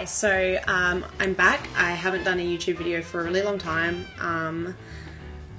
So I'm back. I haven't done a YouTube video for a really long time,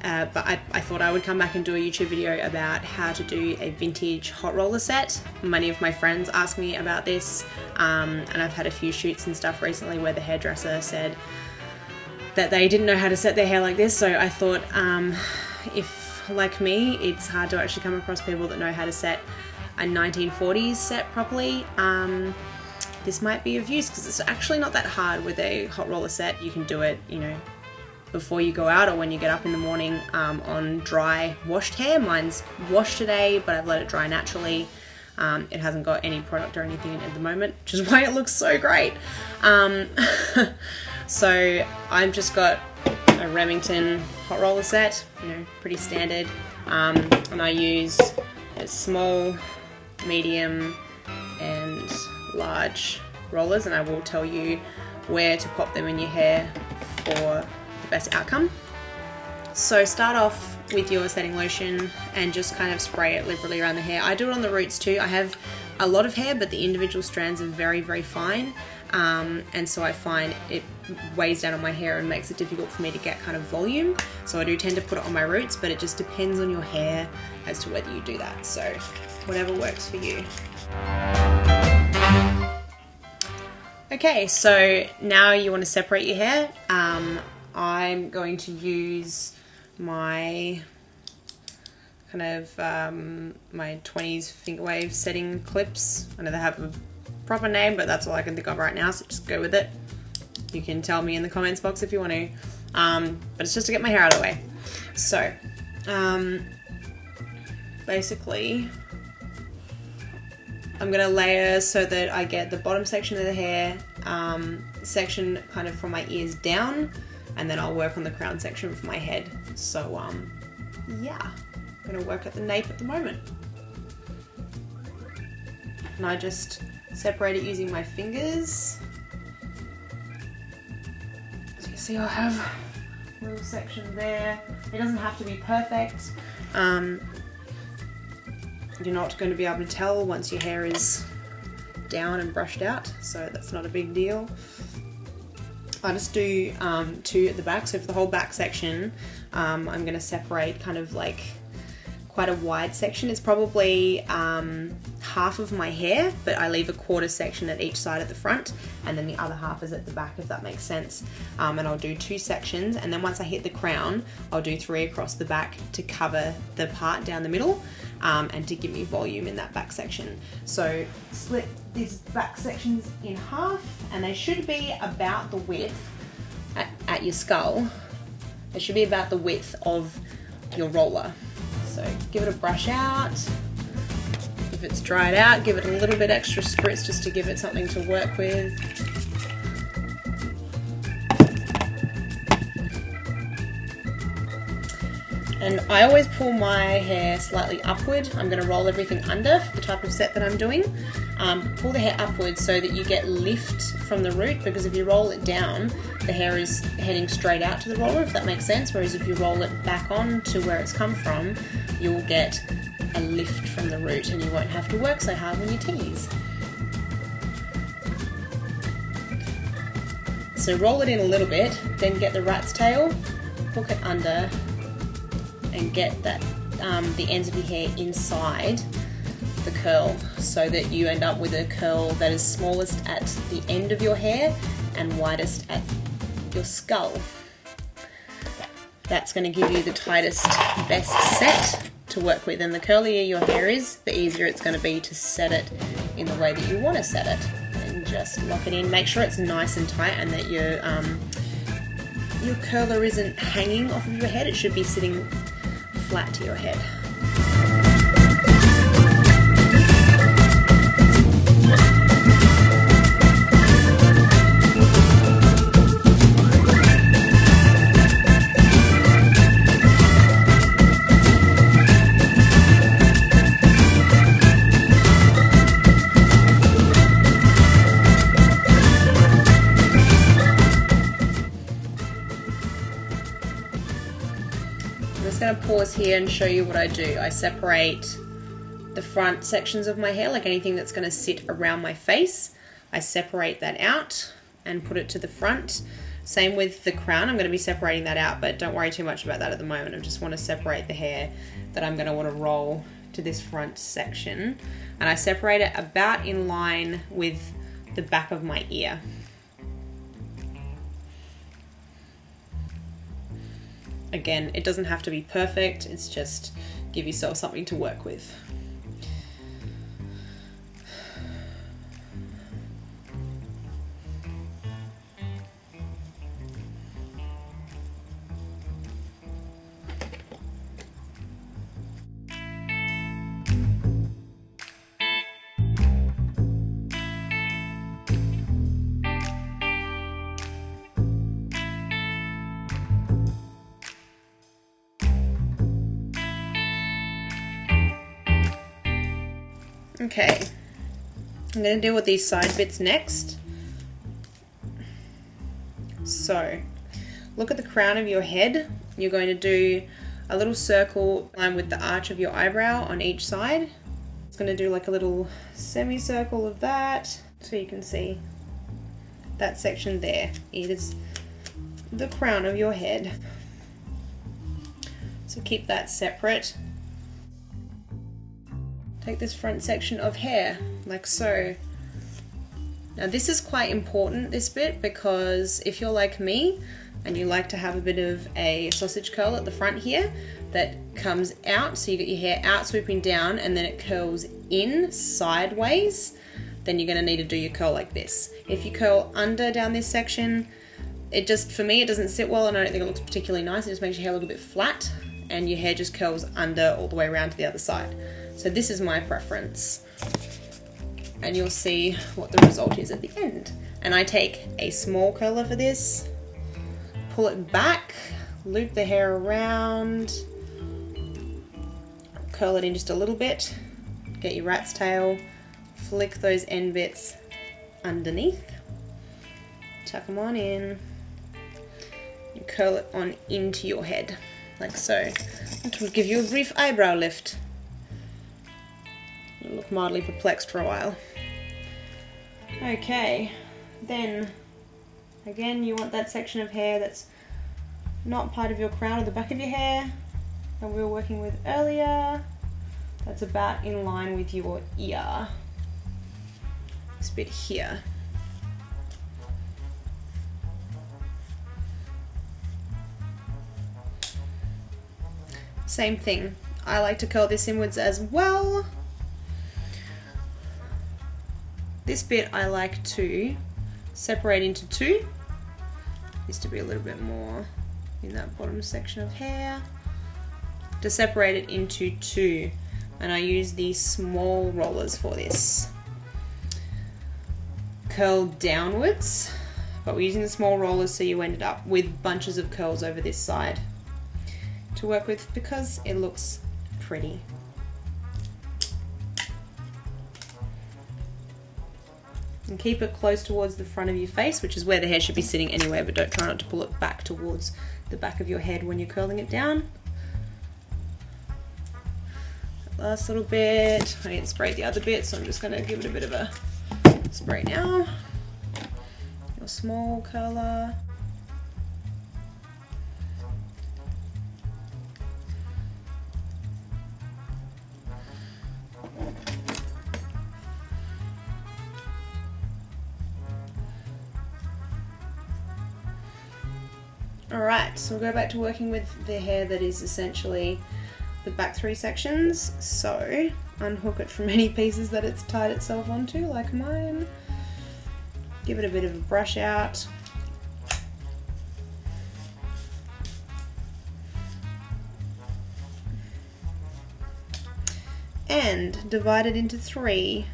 but I thought I would come back and do a YouTube video about how to do a vintage hot roller set. Many of my friends asked me about this, and I've had a few shoots and stuff recently where the hairdresser said that they didn't know how to set their hair like this, so I thought if, like me, it's hard to actually come across people that know how to set a 1940s set properly, this might be of use, because it's actually not that hard with a hot roller set. You can do it, you know, before you go out or when you get up in the morning on dry washed hair. Mine's washed today, but I've let it dry naturally. It hasn't got any product or anything in it at the moment, which is why it looks so great. So I've just got a Remington hot roller set, you know, pretty standard, and I use a small, medium and large rollers, and I will tell you where to pop them in your hair for the best outcome. So start off with your setting lotion and just kind of spray it liberally around the hair. I do it on the roots too. I have a lot of hair, but the individual strands are very, very fine, and so I find it weighs down on my hair and makes it difficult for me to get kind of volume. So I do tend to put it on my roots, but it just depends on your hair as to whether you do that. So whatever works for you. Okay, so now you want to separate your hair. I'm going to use my kind of my 20s finger wave setting clips. I know they have a proper name, but that's all I can think of right now, so just go with it. You can tell me in the comments box if you want to, but it's just to get my hair out of the way. So basically I'm going to layer so that I get the bottom section of the hair, section kind of from my ears down, and then I'll work on the crown section for my head. So yeah, I'm going to work at the nape at the moment. And I just separate it using my fingers. So you see I have a little section there. It doesn't have to be perfect. You're not going to be able to tell once your hair is down and brushed out, so that's not a big deal. I just do two at the back, so for the whole back section I'm going to separate kind of like quite a wide section. It's probably half of my hair, but I leave a quarter section at each side at the front, and then the other half is at the back, if that makes sense. And I'll do two sections, and then once I hit the crown I'll do three across the back to cover the part down the middle, and to give me volume in that back section. So split these back sections in half, and they should be about the width at your skull. They should be about the width of your roller. So give it a brush out. If it's dried out, give it a little bit extra spritz just to give it something to work with. And I always pull my hair slightly upward. I'm going to roll everything under for the type of set that I'm doing. Pull the hair upward so that you get lift from the root, because if you roll it down, the hair is heading straight out to the roller, if that makes sense. Whereas if you roll it back on to where it's come from, you'll get a lift from the root and you won't have to work so hard when you tease. So roll it in a little bit, then get the rat's tail, hook it under, and get that the ends of your hair inside the curl, so that you end up with a curl that is smallest at the end of your hair and widest at your skull. That's going to give you the tightest, best set to work with, and the curlier your hair is, the easier it's going to be to set it in the way that you want to set it. And just lock it in. Make sure it's nice and tight, and that your curler isn't hanging off of your head. It should be sitting flat to your head. I'm going to pause here and show you what I do. I separate the front sections of my hair, like anything that's going to sit around my face. I separate that out, and put it to the front. Same with the crown, I'm going to be separating that out, but don't worry too much about that at the moment. I just want to separate the hair that I'm going to want to roll to this front section. And I separate it about in line with the back of my ear. Again, it doesn't have to be perfect, it's just give yourself something to work with. Okay, I'm going to deal with these side bits next. So, look at the crown of your head. You're going to do a little circle line with the arch of your eyebrow on each side. It's going to do like a little semicircle of that, so you can see that section there is the crown of your head. So keep that separate. Take this front section of hair, like so. Now this is quite important, this bit, because if you're like me and you like to have a bit of a sausage curl at the front here that comes out, so you get your hair out swooping down and then it curls in sideways, then you're going to need to do your curl like this. If you curl under down this section, it just, for me, it doesn't sit well and I don't think it looks particularly nice. It just makes your hair look a bit flat and your hair just curls under all the way around to the other side. So this is my preference, and you'll see what the result is at the end. And I take a small curler for this, pull it back, loop the hair around, curl it in just a little bit, get your rat's tail, flick those end bits underneath, tuck them on in, and curl it on into your head, like so. It will give you a brief eyebrow lift. You'll look mildly perplexed for a while. Okay, then again you want that section of hair that's not part of your crown or the back of your hair that we were working with earlier. That's about in line with your ear. This bit here. Same thing. I like to curl this inwards as well. This bit I like to separate into two. Used to be a little bit more in that bottom section of hair. To separate it into two, and I use these small rollers for this. Curl downwards, but we're using the small rollers so you ended up with bunches of curls over this side to work with because it looks pretty. And keep it close towards the front of your face, which is where the hair should be sitting anyway, but don't try not to pull it back towards the back of your head when you're curling it down. Last little bit. I need to spray the other bit, so I'm just going to give it a bit of a spray now. Your small curler. Alright, so we'll go back to working with the hair that is essentially the back three sections. So, unhook it from any pieces that it's tied itself onto, like mine. Give it a bit of a brush out. And divide it into three.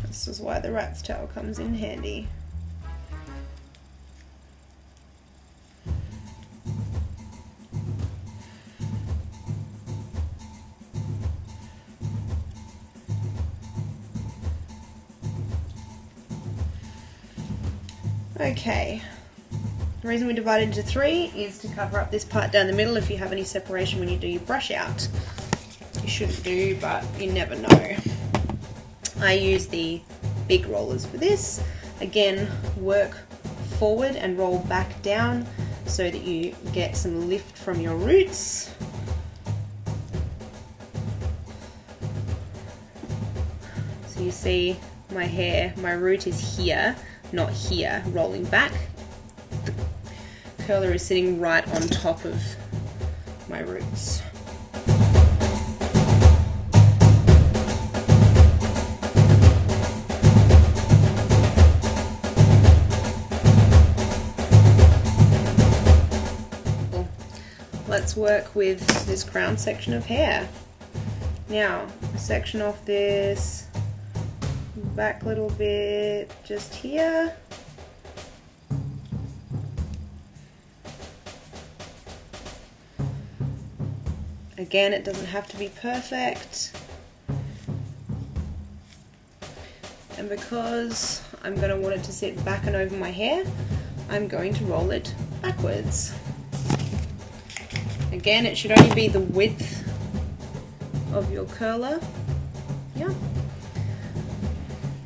This is why the rat's tail comes in handy. Okay, the reason we divide it into three is to cover up this part down the middle if you have any separation when you do your brush out. You shouldn't do, but you never know. I use the big rollers for this. Again, work forward and roll back down so that you get some lift from your roots. So you see my hair, my root is here, not here, rolling back. The curler is sitting right on top of my roots. Let's work with this crown section of hair. Now, section off this back little bit just here. Again, it doesn't have to be perfect. And because I'm going to want it to sit back and over my hair, I'm going to roll it backwards. Again, it should only be the width of your curler. Yeah.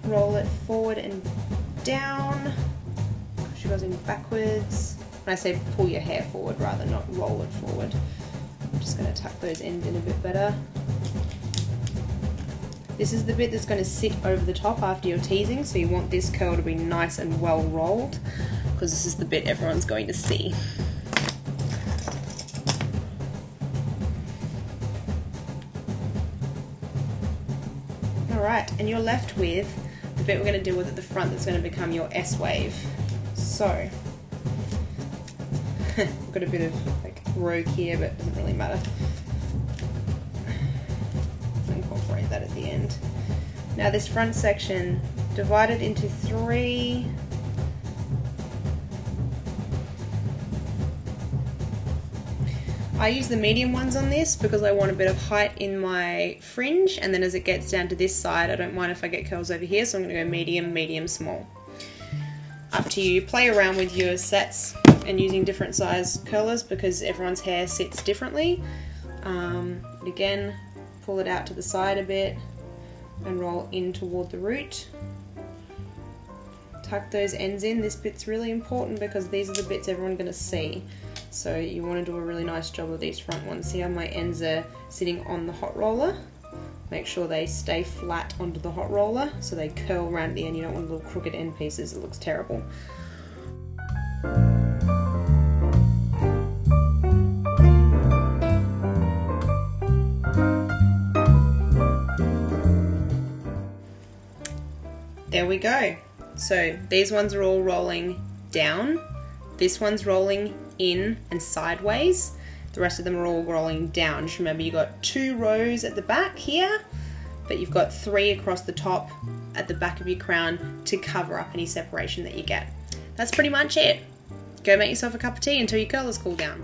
Roll it forward and down. She goes in backwards. When I say pull your hair forward rather, not roll it forward. I'm just going to tuck those ends in a bit better. This is the bit that's going to sit over the top after you're teasing, so you want this curl to be nice and well rolled, because this is the bit everyone's going to see. Alright, and you're left with the bit we're going to deal with at the front that's going to become your S wave. So, I've got a bit of like rogue here, but it doesn't really matter. Incorporate that at the end. Now this front section, divided into 3. I use the medium ones on this because I want a bit of height in my fringe, and then as it gets down to this side, I don't mind if I get curls over here, so I'm going to go medium, medium, small. Up to you. Play around with your sets and using different size curlers because everyone's hair sits differently. But again, pull it out to the side a bit and roll in toward the root. Tuck those ends in. This bit's really important because these are the bits everyone's going to see. So you want to do a really nice job of these front ones. See how my ends are sitting on the hot roller? Make sure they stay flat onto the hot roller so they curl around the end. You don't want little crooked end pieces, it looks terrible. There we go. So these ones are all rolling down. This one's rolling in and sideways. The rest of them are all rolling down. Just remember, you've got 2 rows at the back here, but you've got 3 across the top at the back of your crown to cover up any separation that you get. That's pretty much it. Go make yourself a cup of tea until your curlers cool down.